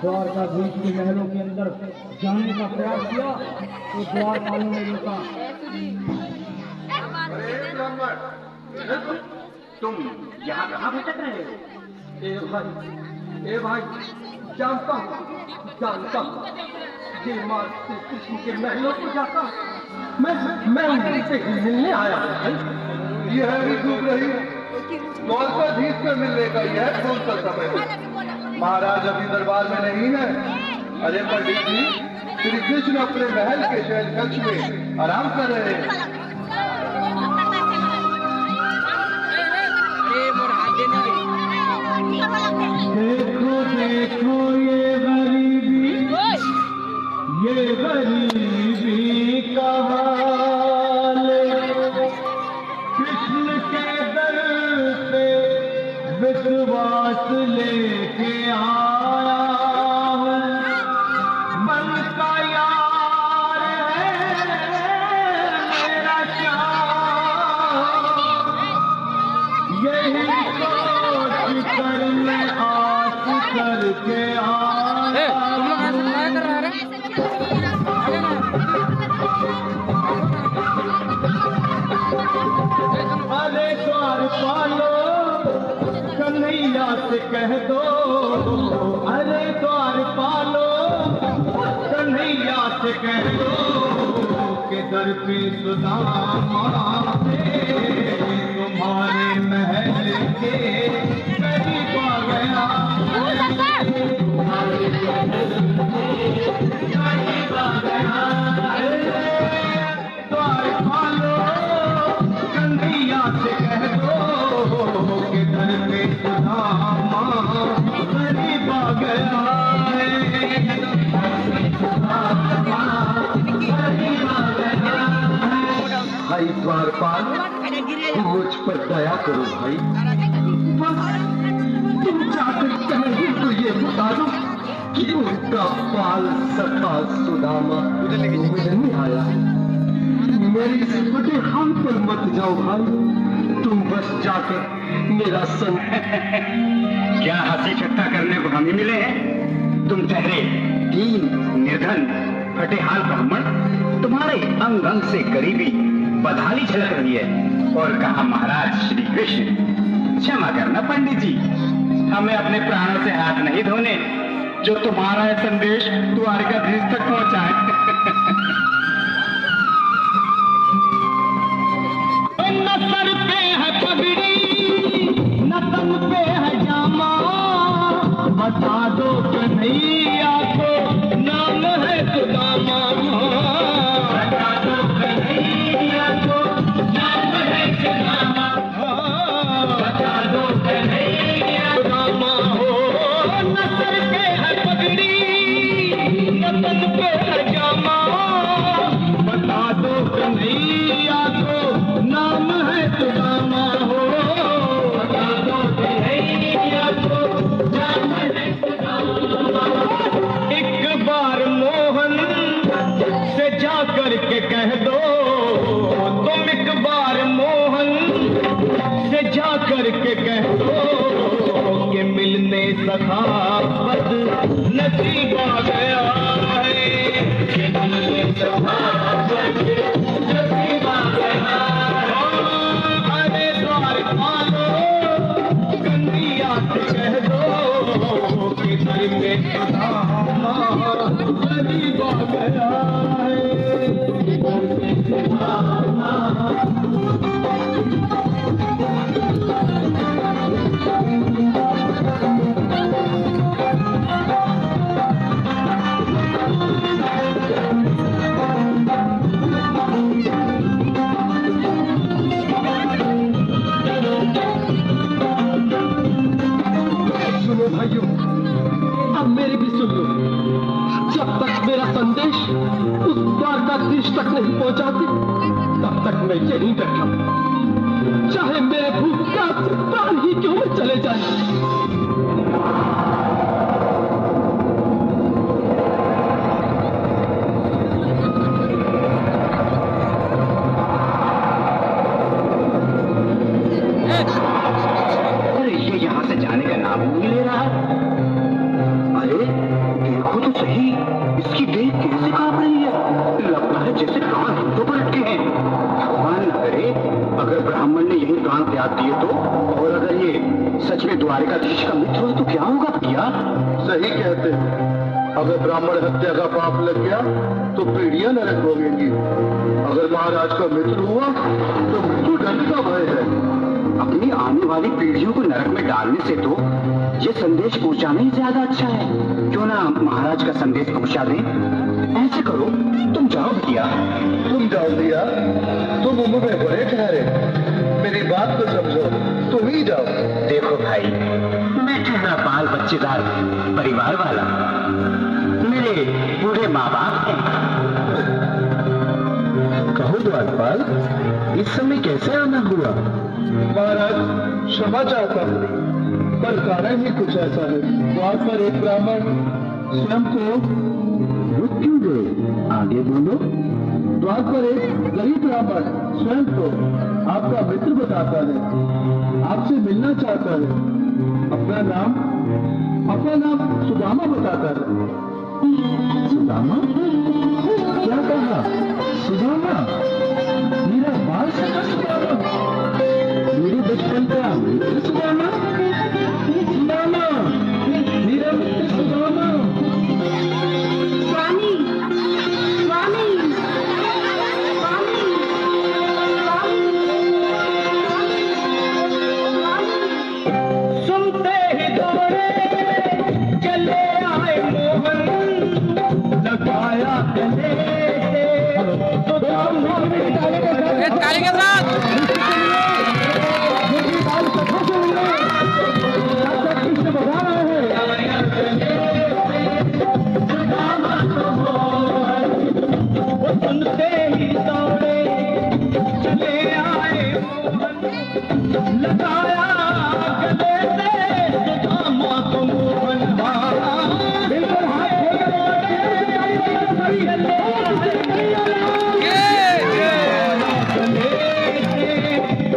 द्वारकाधीश के महलों के अंदर जाने का प्रयास किया तो द्वारपालों ने रोका। तुम यहाँ कहाँ भटक रहे हो? ए भाई, जानता हूँ ये माँ श्री कृष्ण के महलों को जाता मैं उनसे मिलने आया हूँ भाई। यह भी डूब रही है। द्वारकाधीश से मिलने का यह कौन सा समय है? महाराज अभी दरबार में नहीं है। अरे पंडित जी, श्री कृष्ण अपने महल के शयन कक्ष में आराम कर रहे हैं। देखो ये गरीबी का हाल, कृष्ण के दर पे विश्वास लेके आया हूँ। मन का यार है मेरा श्याम, यही सोच कर मैं आस करके आया। अरे द्वारपालो कन्हैया से कह दो, अरे द्वारपालो कन्हैया से कह दो कि दर पे सुदामा तुम्हारे महल के करीब आ गया। द्वारपालो कन्हैया से कह दो कि दर पे सुदामा करीब आ गया है। भाई द्वारपाल, मुझ पर दया करो भाई। बस तुम जाकर कहीं तो ये बता दो कि उनका बाल सखा सुदामा मिलने आया। मेरी इस बड़े हाल पर मत जाओ भाई, तुम बस जाकर मेरा संग। क्या हंसी ठट्टा करने को हम ही मिले हैं? तुम ठहरे दीन निर्धन फटे हाल ब्राह्मण, तुम्हारे अंग अंग से गरीबी बदहाली झलक रही है। और कहा महाराज श्री कृष्ण, क्षमा करना पंडित जी, हमें अपने प्राणों से हाथ नहीं धोने जो तुम्हारा यह संदेश द्वारकाधीश तक पहुंचाए। न सर पे है पगड़ी न तन पे है जामा, बता दो कन्हैया को नाम है सुदामा। बता दो कन्हैया को नाम है सुदामा। बता दो कन्हैया सुदामा हो। न सर पे है पगड़ी न तन पे है जामा, बता दो कन्हैया को नाम है सुदामा हो। बता दो कन्हैया को नाम है सुदामा। एक बार मोहन से जा कर के कह दो, तुम एक बार मोहन से जा कर के कह दो कि मिलने सखावत नसीब आ गया है। कि मिलने सखावत नसीब आ गया है। अरे द्वारपालो कन्हैया से कह दो कि दर में सुदामा करीब आ गया है। दर में सुदामा सुनो भाइयों, अब मेरी भी सुन लो। जब तक मेरा संदेश उस द्वारकाधीश तक नहीं पहुंचाती, तब तक मैं यहीं बैठा, चाहे मेरे भूख प्यास से प्राण ही क्यों में चले जाए। सही, इसकी देह कैसे कांप रही है? लगता है जैसे प्राण हाथों पर अटके हैं। भगवान न करे अगर ब्राह्मण ने यही प्राण त्याग दिए तो, और अगर ये सच में द्वारिकाधीश का मित्र हुआ तो क्या होगा भैया? सही कहते हैं, अगर ब्राह्मण हत्या का पाप लग गया तो पीढ़ियां नरक भोगेंगी। अगर महाराज का मित्र हुआ तो मृत्यु दंड का भय है। अपनी आने वाली पीढ़ियों को नरक में डालने से तो ये संदेश पहुंचाना ही ज्यादा अच्छा है। क्यों ना महाराज का संदेश पहुंचा दें? ऐसे करो, तुम जाओ भैया। तुम जाओ दिया, तुम उम्र में बड़े ठहरे, मेरी बात को समझो, तुम ही जाओ। देखो भाई, मैं ठहरा बाल बच्चेदार परिवार वाला, मेरे बूढ़े माँ बाप हैं। कहो द्वारपाल, इस समय कैसे आना हुआ? महाराज क्षमा चाहता हूँ, पर कारण ही कुछ ऐसा है। द्वार पर एक ब्राह्मण स्वयं को रुक क्यों गए? आगे बोलो। द्वार पर एक गरीब ब्राह्मण स्वयं को आपका मित्र बताता है, आपसे मिलना चाहता है। अपना नाम सुदामा बताता है। सुदामा? क्या कहा? सुदामा? मेरा बाल सखा सुदामा? मेरे बचपन का मित्र सुदामा? सुदामा, मेरा मित्र सुदामा। स्वामी, स्वामी, स्वामी, स्वामी। सुनते ही दौड़े चले आए मोहन, लगाया गले तो ताली के साथ सुनते ही दौड़े चले आए मोहन, लगाया गले से सुदामा को मोहन। बिल्कुल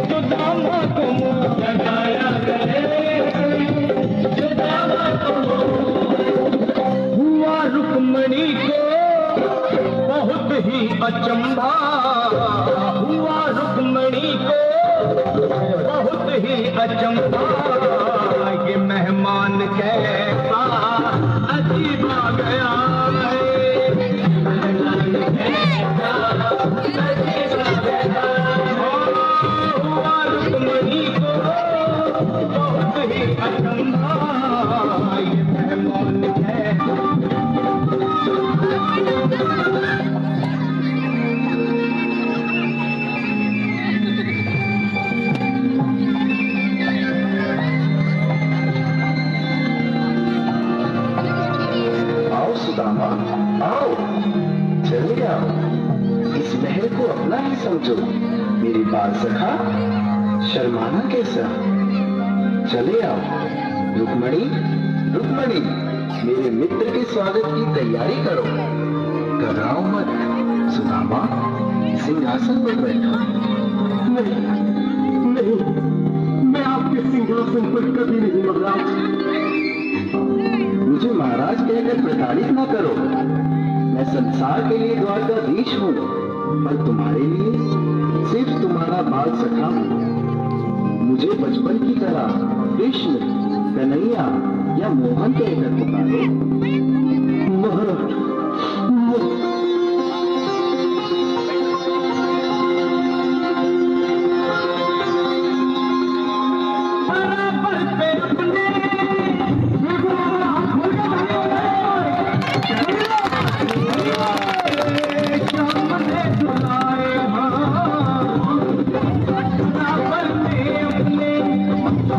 सुदामा को लगाया गले, सुदामा को हुआ रुक्मणी को बहुत ही अचंभा, हुआ रुक्मणी को बहुत ही अचंभा। ये मेहमान कैसा अजीब आ गया है, हुआ रुक्मणी को बहुत ही अचंभा। ये मेहमान कैसा सुदामा, आओ, चले आओ। इस महल को अपना ही समझो। मेरी बाल सखा, शर्माना कैसा? चले आओ। रुक्मणी, रुक्मणी, मेरे मित्र के स्वागत की तैयारी करो। घबराओ मत। सुदामा, सिंहासन पर बैठो। नहीं, मैं आपके सिंहासन पर कभी नहीं घबराऊं। मुझे महाराज कहकर प्रताड़ित न करो। मैं संसार के लिए द्वारकाधीश हूँ, पर तुम्हारे लिए सिर्फ तुम्हारा बाल सखा हूँ। मुझे बचपन की तरह कृष्ण, कन्हैया या मोहन कहकर पुकारो। महाराज,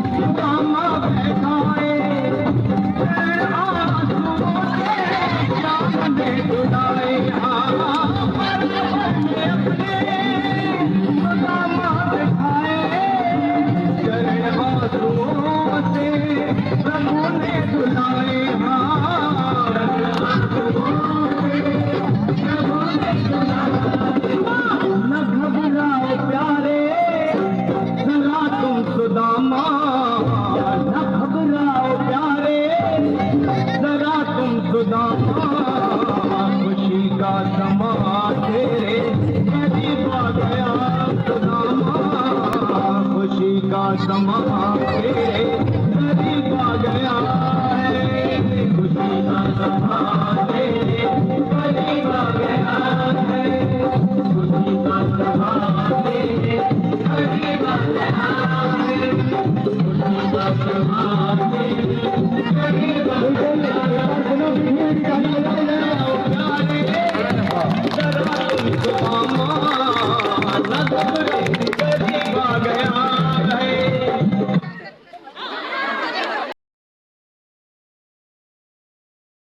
सुदामा बैठाए खुदामा खुशी का समा तेरे करीब आ गया खुदामा खुशी का समा तेरे करीब आ गया है खुशी का समा